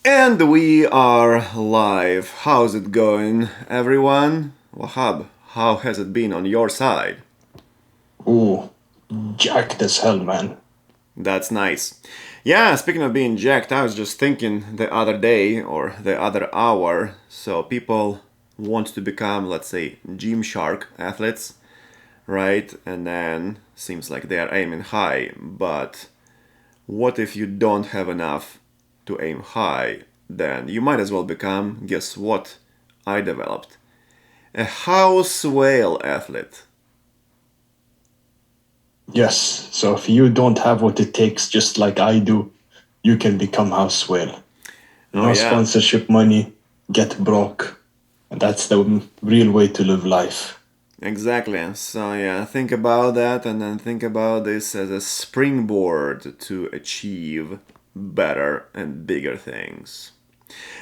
And we are live. How's it going, everyone? Wahab, how has it been on your side? Ooh, jacked as hell, man. That's nice. Yeah, speaking of being jacked, I was just thinking the other day or the other hour. So, people want to become, let's say, Gymshark athletes, right? And then seems like they are aiming high. But what if you don't have enough to aim high? Then you might as well become, guess what? I developed a house whale athlete. Yes, so if you don't have what it takes, just like I do, you can become house whale. Oh, No yeah, sponsorship money, get broke. And that's the real way to live life. exactly. So, yeah, think about that and then think about this as a springboard to achieve better and bigger things.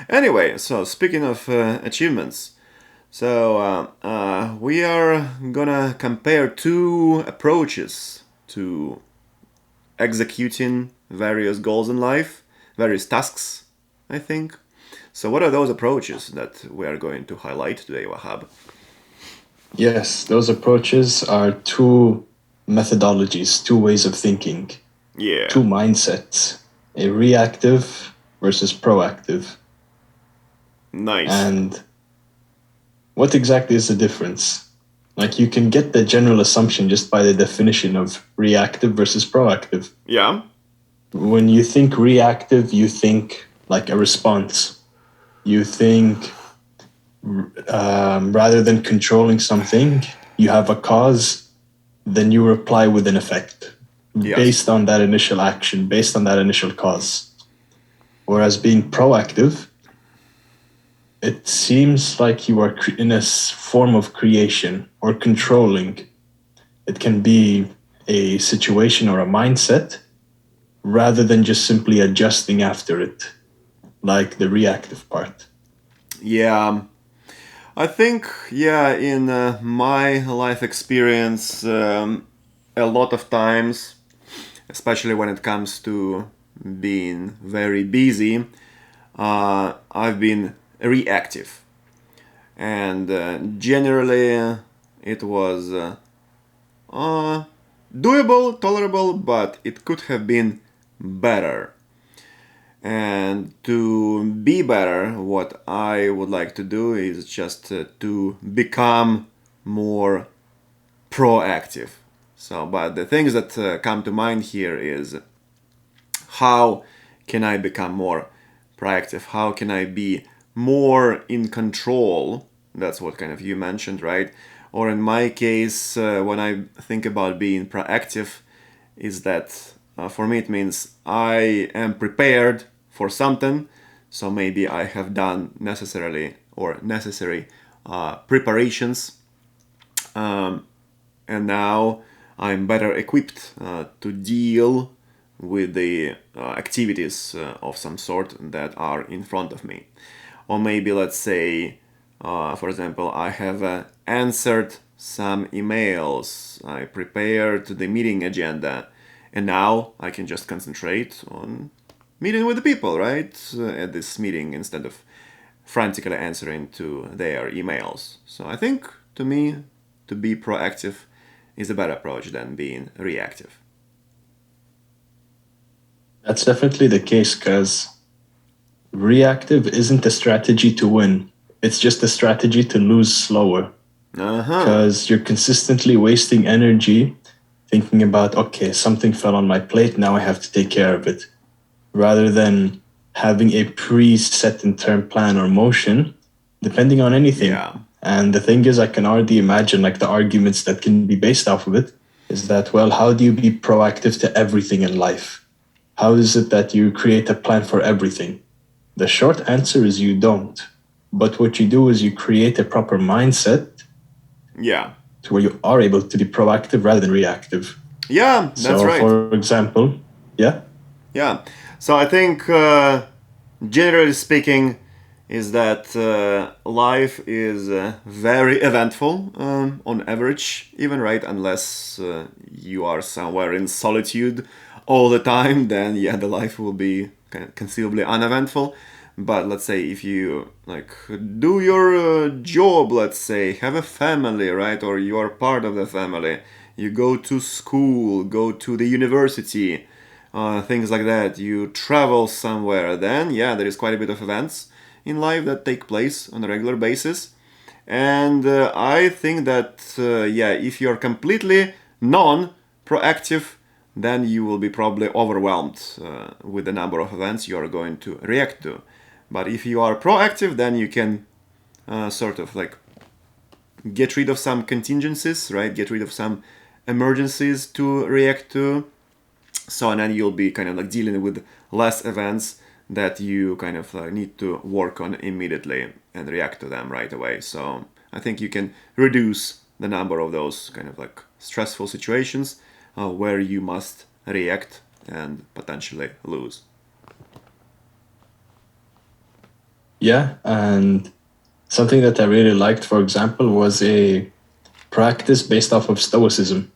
Anyway, so speaking of achievements, we are gonna compare two approaches to executing various goals in life, various tasks, I think. So, what are those approaches that we are going to highlight today, Wahab? Yes, those approaches are two methodologies, two ways of thinking, Yeah, two mindsets, a reactive versus proactive. nice. And what exactly is the difference? Like you can get the general assumption just by the definition of reactive versus proactive. Yeah, When you think reactive, you think like a response. You think rather than controlling something, you have a cause, then you reply with an effect yes. based on that initial action, based on that initial cause. Whereas being proactive, it seems like you are in a form of creation or controlling. It can be a situation or a mindset rather than just simply adjusting after it, like the reactive part. Yeah, I think, yeah, in my life experience, a lot of times, especially when it comes to being very busy, I've been reactive. And generally, it was uh, doable, tolerable, but it could have been better. And to be better, what I would like to do is just to become more proactive. So, but the things that come to mind here is how can I become more proactive? How can I be more in control? That's what kind of you mentioned, right? Or in my case, when I think about being proactive, is that for me it means I am prepared for something. So maybe I have done necessary preparations, and now I'm better equipped to deal with the activities of some sort that are in front of me. Or maybe, let's say, for example, I have answered some emails, I prepared the meeting agenda, and now I can just concentrate on meeting with the people, right? At this meeting instead of frantically answering to their emails. So I think, to me, to be proactive is a better approach than being reactive. That's definitely the case because reactive isn't a strategy to win, it's just a strategy to lose slower Uh huh. because you're consistently wasting energy thinking about, okay, something fell on my plate, now I have to take care of it, rather than having a preset in term plan or motion depending on anything. Yeah. And the thing is, I can already imagine like the arguments that can be based off of it is that, well, how do you be proactive to everything in life? How is it that you create a plan for everything? The short answer is you don't. But what you do is you create a proper mindset Yeah. to where you are able to be proactive rather than reactive. Yeah, that's So, right. for example, yeah, Yeah. So I think, generally speaking, is that life is very eventful on average, even, right? Unless you are somewhere in solitude all the time, then yeah, the life will be kind of conceivably uneventful. But let's say if you like do your job, let's say, have a family, right, or you are part of the family, you go to school, go to the university, things like that, you travel somewhere, then yeah, there is quite a bit of events in life that take place on a regular basis. And I think that, yeah, if you're completely non proactive, then you will be probably overwhelmed with the number of events you are going to react to. But if you are proactive, then you can sort of like get rid of some contingencies, right? Get rid of some emergencies to react to. So, and then you'll be kind of like dealing with less events that you kind of need to work on immediately and react to them right away. So I think you can reduce the number of those kind of like stressful situations where you must react and potentially lose. Yeah, and something that I really liked, for example, was a practice based off of Stoicism.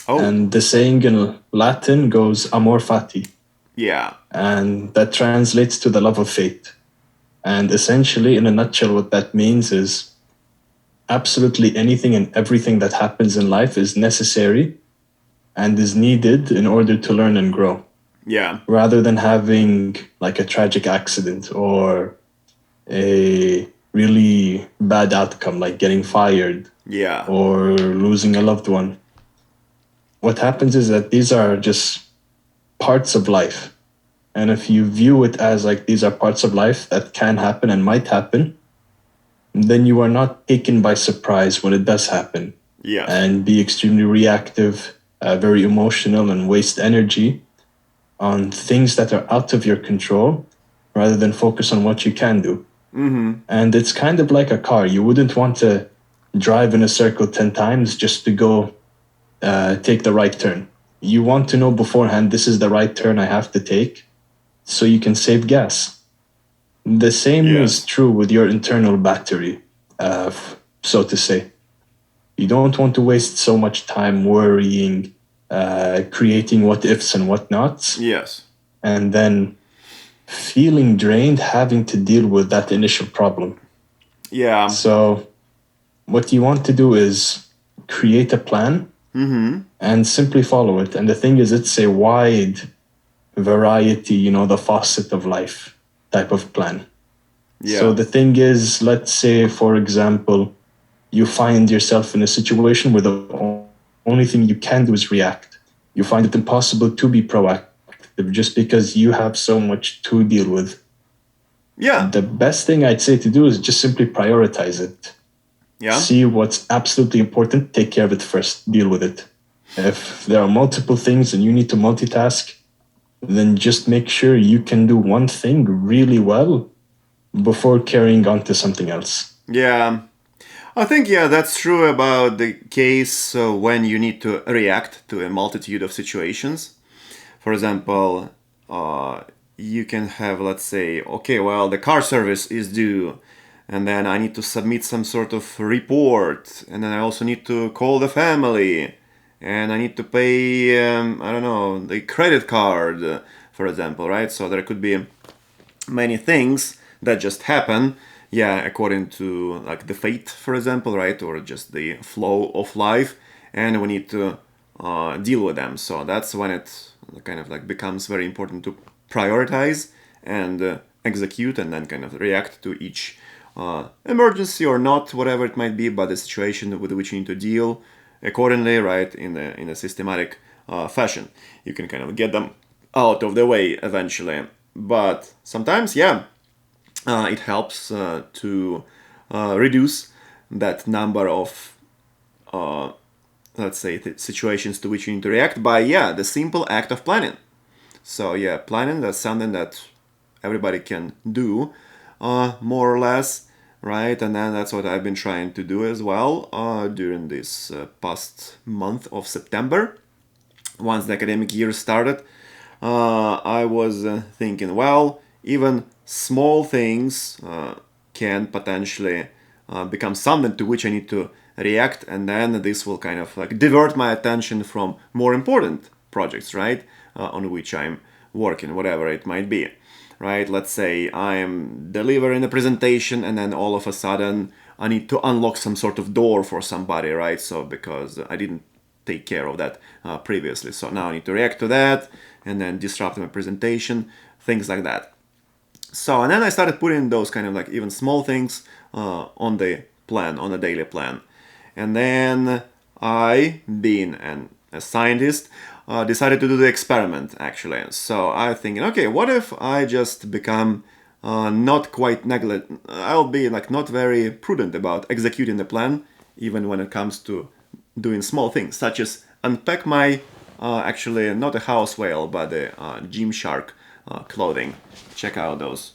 Oh, And the saying in Latin goes amor fati, yeah. and that translates to the love of fate. And essentially, in a nutshell, what that means is absolutely anything and everything that happens in life is necessary and is needed in order to learn and grow, Yeah. rather than having like a tragic accident or a really bad outcome, like getting fired Yeah. or losing a loved one. What happens is that these are just parts of life. And if you view it as like these are parts of life that can happen and might happen, then you are not taken by surprise when it does happen Yes. and be extremely reactive, very emotional, and waste energy on things that are out of your control rather than focus on what you can do. Mm-hmm. And it's kind of like a car. You wouldn't want to drive in a circle 10 times just to go take the right turn. You want to know beforehand, this is the right turn I have to take so you can save gas. The same is Yes. true with your internal battery, so to say. You don't want to waste so much time worrying, creating what ifs and whatnots, Yes. and then feeling drained having to deal with that initial problem. Yeah. So, what you want to do is create a plan Mm-hmm. and simply follow it. And the thing is, it's a wide variety, the faucet of life type of plan. So Yeah. the thing is, let's say, for example, you find yourself in a situation where the only thing you can do is react. You find it impossible to be proactive just because you have so much to deal with. Yeah. The best thing I'd say to do is just simply prioritize it. Yeah. See what's absolutely important, take care of it first, deal with it. If there are multiple things and you need to multitask, then just make sure you can do one thing really well before carrying on to something else. Yeah. I think, yeah, that's true about the case when you need to react to a multitude of situations. For example, you can have, let's say, okay, well, the car service is due, and then I need to submit some sort of report, and then I also need to call the family, and I need to pay, I don't know, the credit card, for example, right? So there could be many things that just happen, yeah, according to like the fate, for example, right, or just the flow of life, and we need to deal with them. So that's when it kind of like becomes very important to prioritize and execute, and then kind of react to each emergency or not, whatever it might be, but the situation with which you need to deal accordingly, right, in a systematic fashion. You can kind of get them out of the way eventually. But sometimes, yeah, it helps to reduce that number of, let's say, situations to which you need to react by, yeah, the simple act of planning. So, yeah, planning, that's something that everybody can do, more or less, right? And then that's what I've been trying to do as well during this past month of September. Once the academic year started, I was thinking, well, even small things can potentially become something to which I need to react, and then this will kind of like divert my attention from more important projects, right, on which I'm working, whatever it might be, right? Let's say I'm delivering a presentation and then all of a sudden I need to unlock some sort of door for somebody, right? So because I didn't take care of that previously. So now I need to react to that and then disrupt my presentation, things like that. So, and then I started putting those kind of like even small things on the plan, on the daily plan. And then I, being a scientist, decided to do the experiment actually. So I thinking, okay, what if I just become not quite neglect? I'll be like not very prudent about executing the plan, even when it comes to doing small things, such as unpack my actually not a house whale, but a Gymshark clothing. Check out those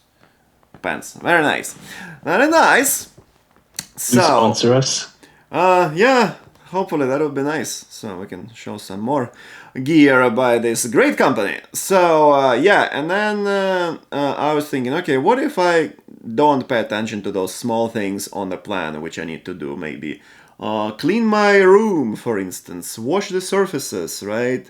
pants. Very nice. Very nice. Please So, sponsor us. yeah, hopefully that would be nice. So we can show some more gear by this great company. So, yeah, and then I was thinking, okay, what if I don't pay attention to those small things on the plan, which I need to do? Maybe clean my room, for instance, wash the surfaces, right?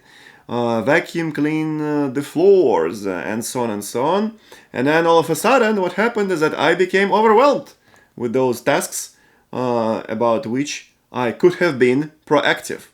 Vacuum clean the floors, and so on and so on. And then all of a sudden, what happened is that I became overwhelmed with those tasks about which I could have been proactive,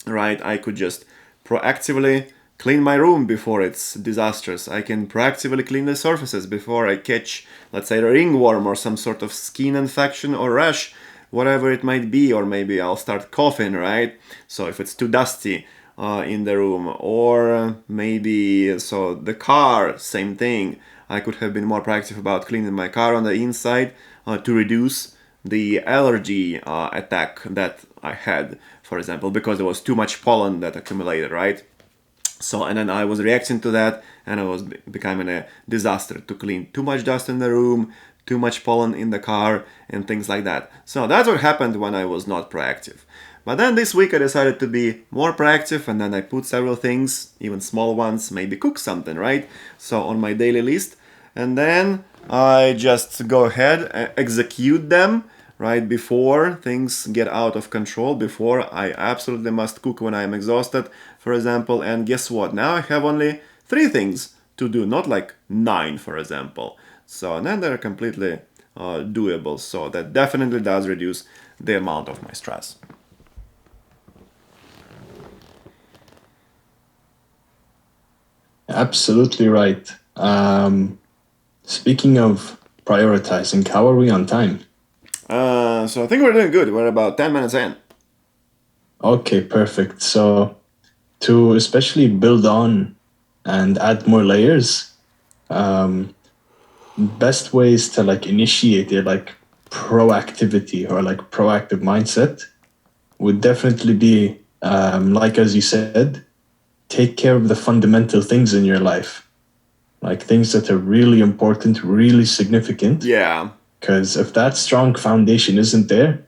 right? I could just proactively clean my room before it's disastrous. I can proactively clean the surfaces before I catch, let's say, a ringworm or some sort of skin infection or rash, whatever it might be, or maybe I'll start coughing, right? So if it's too dusty in the room, or maybe so the car, same thing. I could have been more proactive about cleaning my car on the inside to reduce the allergy attack that I had, for example, because there was too much pollen that accumulated, right? So, and then I was reacting to that, and it was becoming a disaster to clean too much dust in the room, too much pollen in the car, and things like that. So that's what happened when I was not proactive. But then this week I decided to be more proactive, and then I put several things, even small ones, maybe cook something, right? So on my daily list, and then I just go ahead and execute them right before things get out of control, before I absolutely must cook when I am exhausted, for example. And guess what? Now I have only 3 things to do, not like 9, for example. So and then they're completely doable. So that definitely does reduce the amount of my stress. Absolutely right. Speaking of prioritizing, how are we on time? So I think we're doing good. We're about 10 minutes in. Okay, perfect. So to especially build on and add more layers, um, best ways to like initiate it, like proactivity or like proactive mindset, would definitely be like as you said, take care of the fundamental things in your life, like things that are really important, really significant. Yeah, Because if that strong foundation isn't there,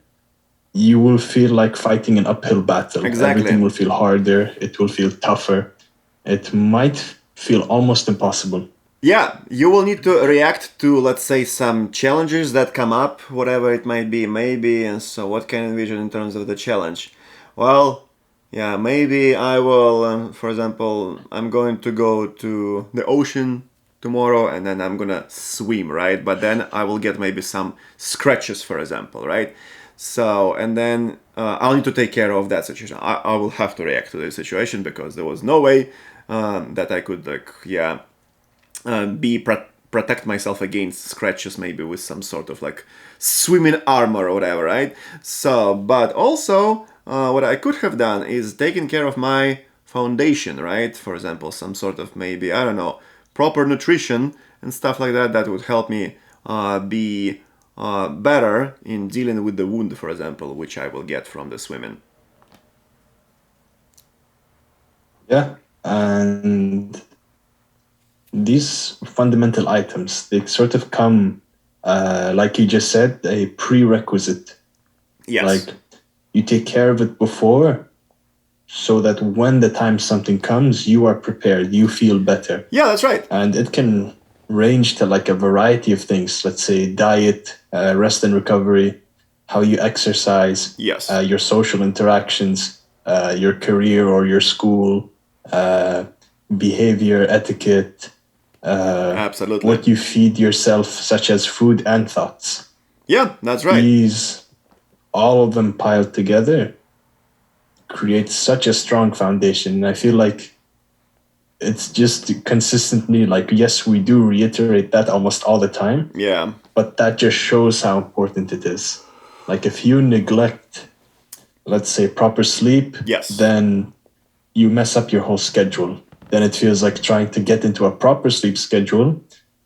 you will feel like fighting an uphill battle. exactly. Everything will feel harder, it will feel tougher. It might feel almost impossible. Yeah, you will need to react to, let's say, some challenges that come up, whatever it might be, maybe. And so, what can you envision in terms of the challenge? Well, yeah, maybe I will, for example, I'm going to go to the ocean tomorrow and then I'm gonna swim, right? But then I will get maybe some scratches, for example, right? So, and then I'll need to take care of that situation. I will have to react to the situation because there was no way that I could, like, yeah, protect myself against scratches maybe with some sort of like swimming armor or whatever, right? So but also what I could have done is taken care of my foundation, right? For example, some sort of maybe, I don't know, proper nutrition and stuff like that, that would help me be better in dealing with the wound, for example, which I will get from the swimming. Yeah. And these fundamental items, they sort of come, like you just said, a prerequisite. Yes. Like you take care of it before so that when the time something comes, you are prepared, you feel better. Yeah, that's right. And it can range to like a variety of things. Let's say diet, rest and recovery, how you exercise, Yes. your social interactions, your career or your school, behavior, etiquette, Absolutely. what you feed yourself, such as food and thoughts. Yeah, that's right. These, all of them piled together, create such a strong foundation. And I feel like it's just consistently like, yes, we do reiterate that almost all the time, Yeah, but that just shows how important it is. Like if you neglect, let's say, proper sleep, yes, then you mess up your whole schedule. Then it feels like trying to get into a proper sleep schedule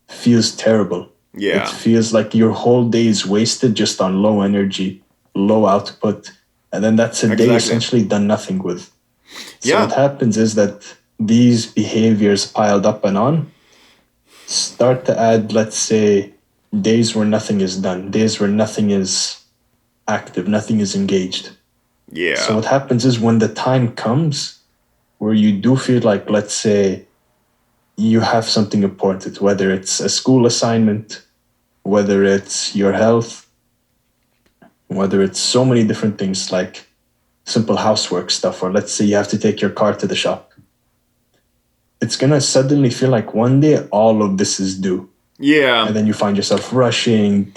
feels terrible. It yeah, feels like your whole day is wasted just on low energy, low output, and then that's a day exactly. essentially done nothing with. So what Yeah, happens is that these behaviors piled up and on start to add, let's say, days where nothing is done, days where nothing is active, nothing is engaged. So yeah, what happens is when the time comes where you do feel like, let's say, you have something important, whether it's a school assignment, whether it's your health, whether it's so many different things like simple housework stuff, or let's say you have to take your car to the shop. It's gonna suddenly feel like one day all of this is due. yeah, And then you find yourself rushing,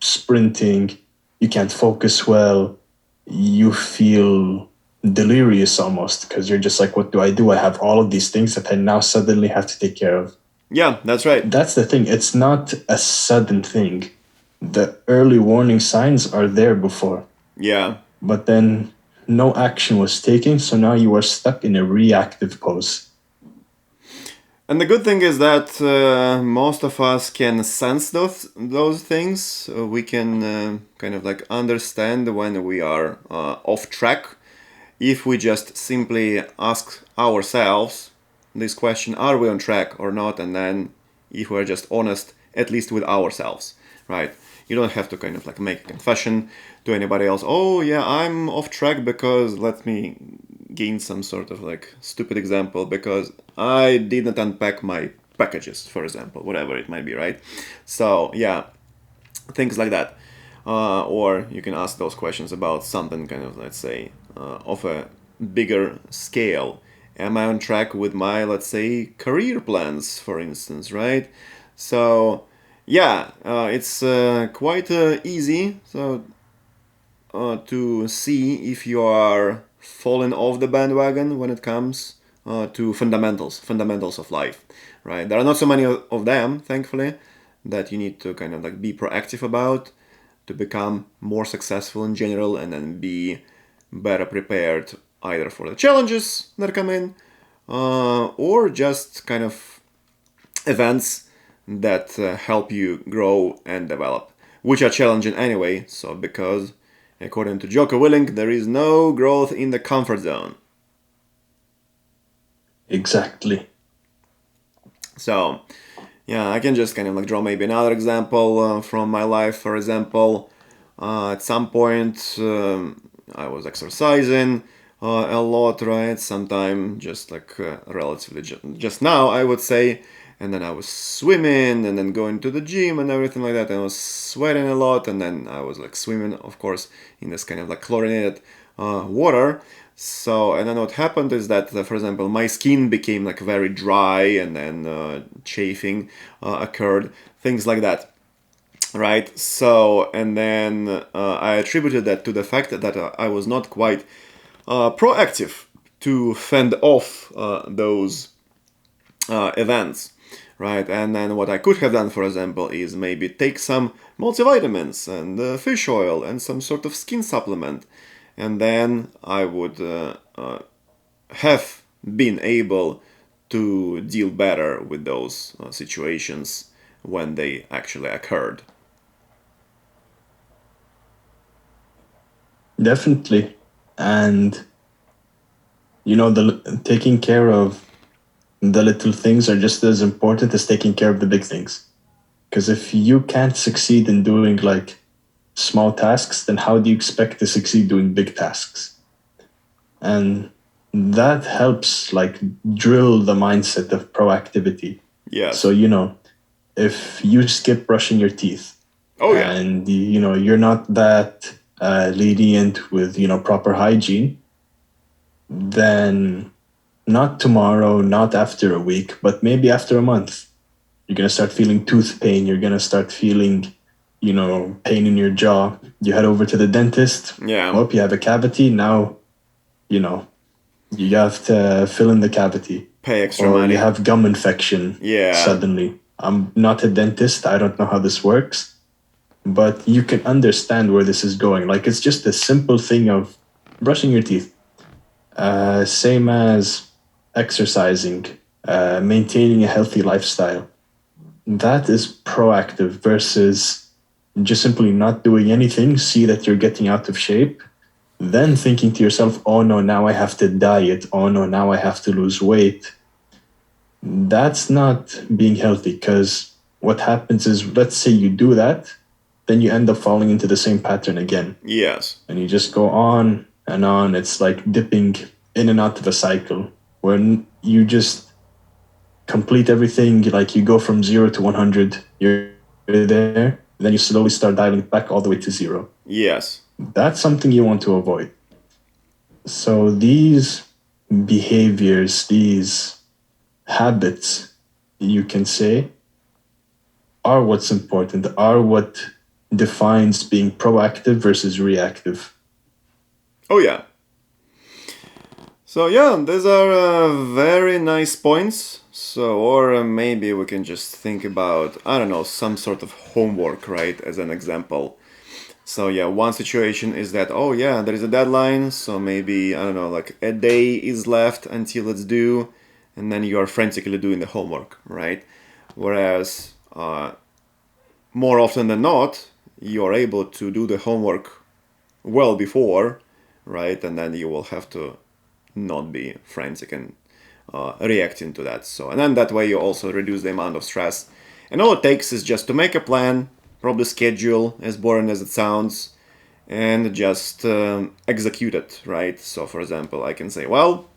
sprinting, you can't focus well, you feel delirious almost because you're just like, what do I do? I have all of these things that I now suddenly have to take care of. yeah, that's right. That's the thing, it's not a sudden thing. The early warning signs are there before, Yeah. but then no action was taken, so now you are stuck in a reactive pose. And the good thing is that most of us can sense those things. We can kind of like understand when we are off track if we just simply ask ourselves this question: Are we on track or not? And then if we're just honest, at least with ourselves, right? You don't have to kind of like make a confession to anybody else. Oh yeah, I'm off track because let me gain some sort of like stupid example because I didn't unpack my packages, for example, whatever it might be, right? So yeah, things like that. Or you can ask those questions about something kind of, let's say, of a bigger scale. Am I on track with my, let's say, career plans, for instance, right? So yeah, it's quite easy to see if you are falling off the bandwagon when it comes to fundamentals of life, right? There are not so many of them, thankfully, that you need to kind of like be proactive about to become more successful in general and then be better prepared either for the challenges that come in or just kind of events that help you grow and develop, which are challenging anyway. So, because according to Jocko Willink, there is no growth in the comfort zone. Exactly. So, yeah, I can just kind of like draw maybe another example from my life. For example, at some point, I was exercising a lot, right? Sometime just like relatively just now, I would say. And then I was swimming and then going to the gym and everything like that. And I was sweating a lot. And then I was like swimming, of course, in this kind of like chlorinated water. So, and then what happened is that, for example, my skin became like very dry and then chafing occurred, things like that. Right. So, and then I attributed that to the fact that I was not quite proactive to fend off those events, right? And then what I could have done, for example, is maybe take some multivitamins and fish oil and some sort of skin supplement, and then I would have been able to deal better with those situations when they actually occurred. Definitely. And the taking care of the little things are just as important as taking care of the big things. Because if you can't succeed in doing like small tasks, then how do you expect to succeed doing big tasks? And that helps like drill the mindset of proactivity. So, Yes. if you skip brushing your teeth Oh yeah. and, you're not that lenient with, proper hygiene, then not tomorrow, not after a week, but maybe after a month, You're going to start feeling tooth pain. You're going to start feeling, pain in your jaw. You head over to the dentist. Yeah. Oh, you have a cavity. Now, you know, you have to fill in the cavity. Pay extra Or money. you have gum infection Yeah. suddenly. I'm not a dentist. I don't know how this works. But you can understand where this is going. Like, it's just a simple thing of brushing your teeth. Same as exercising, maintaining a healthy lifestyle. That is proactive versus just simply not doing anything, see that you're getting out of shape, then thinking to yourself, oh no, now I have to diet. Oh no, now I have to lose weight. That's not being healthy, because what happens is, let's say you do that, then you end up falling into the same pattern again. Yes. And you just go on and on. It's like dipping in and out of a cycle when you just complete everything. Like, you go from 0 to 100, you're there, then you slowly start dialing back all the way to 0. Yes. That's something you want to avoid. So these behaviors, these habits, you can say, are what's important, are what defines being proactive versus reactive. Oh yeah. So yeah, these are very nice points. So, or maybe we can just think about, I don't know, some sort of homework, right, as an example. So yeah, one situation is that, oh yeah, there is a deadline, so maybe, I don't know, like a day is left until it's due, and then you are frantically doing the homework, right? Whereas, more often than not, you're able to do the homework well before, right? And then you will have to not be frantic and reacting to that. So, and then that way you also reduce the amount of stress. And all it takes is just to make a plan, probably schedule, as boring as it sounds, and just execute it, right? So, for example, I can say, well,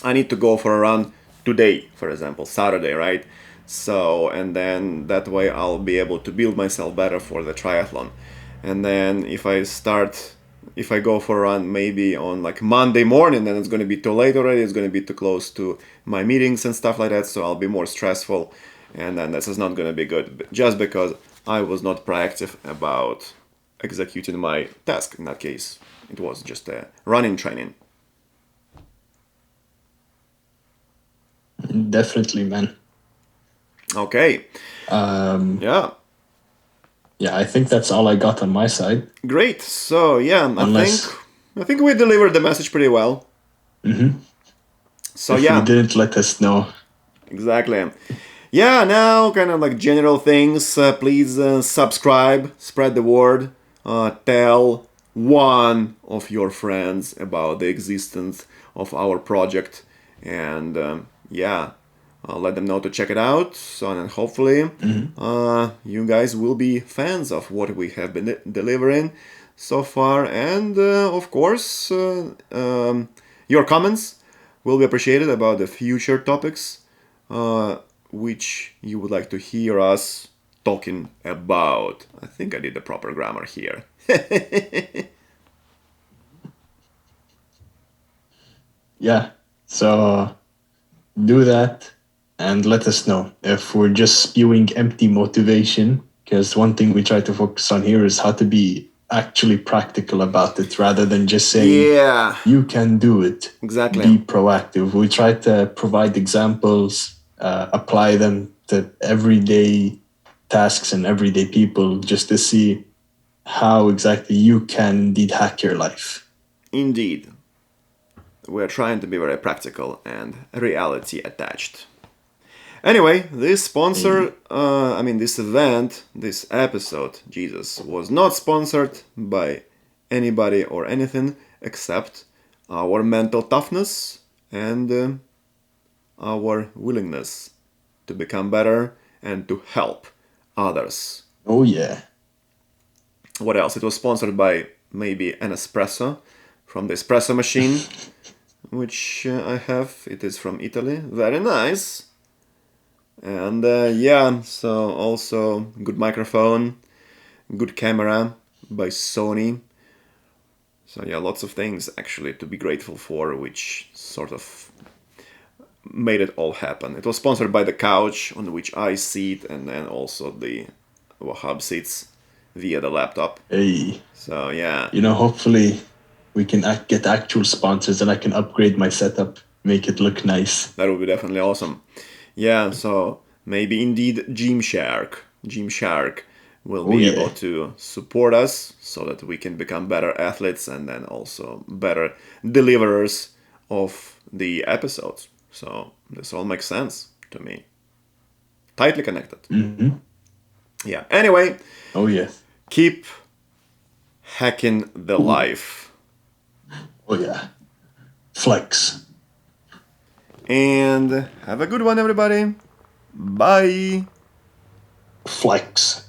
I need to go for a run today, for example, Saturday, right? So, and then that way I'll be able to build myself better for the triathlon. And then if I go for a run maybe on like Monday morning, then it's going to be too late already. It's going to be too close to my meetings and stuff like that. So I'll be more stressful. And then this is not going to be good just because I was not proactive about executing my task in that case. It was just a running training. Definitely, man. Okay. Yeah. Yeah, I think that's all I got on my side. Great. So yeah, Unless I think we delivered the message pretty well. So if we yeah, didn't, let us know. exactly. Yeah, now kind of like general things. Please subscribe, spread the word, tell one of your friends about the existence of our project, and yeah, let them know to check it out. So then hopefully you guys will be fans of what we have been delivering so far, and of course your comments will be appreciated about the future topics which you would like to hear us talking about. I think I did the proper grammar here. Yeah, so do that and let us know if we're just spewing empty motivation. Because one thing we try to focus on here is how to be actually practical about it rather than just saying, Yeah, you can do it. exactly. Be proactive. We try to provide examples, apply them to everyday tasks and everyday people just to see how exactly you can indeed hack your life. Indeed. We're trying to be very practical and reality attached. Anyway, this event, this episode, Jesus, was not sponsored by anybody or anything except our mental toughness and our willingness to become better and to help others. Oh, yeah. What else? It was sponsored by maybe an espresso from the espresso machine, which I have. It is from Italy. Very nice. And yeah, so also good microphone, good camera by Sony. So yeah, lots of things actually to be grateful for, which sort of made it all happen. It was sponsored by the couch on which I sit, and then also the Wahab sits via the laptop. Hey, So yeah, hopefully we can get actual sponsors and I can upgrade my setup, make it look nice. that would be definitely awesome. Yeah, so maybe indeed Gymshark will Oh be yeah. able to support us so that we can become better athletes and then also better deliverers of the episodes. So this all makes sense to me. Tightly connected. Mm-hmm. Yeah. Anyway, Oh yeah. keep hacking the life. Oh yeah. Flex. And have a good one, everybody. Bye. Flex.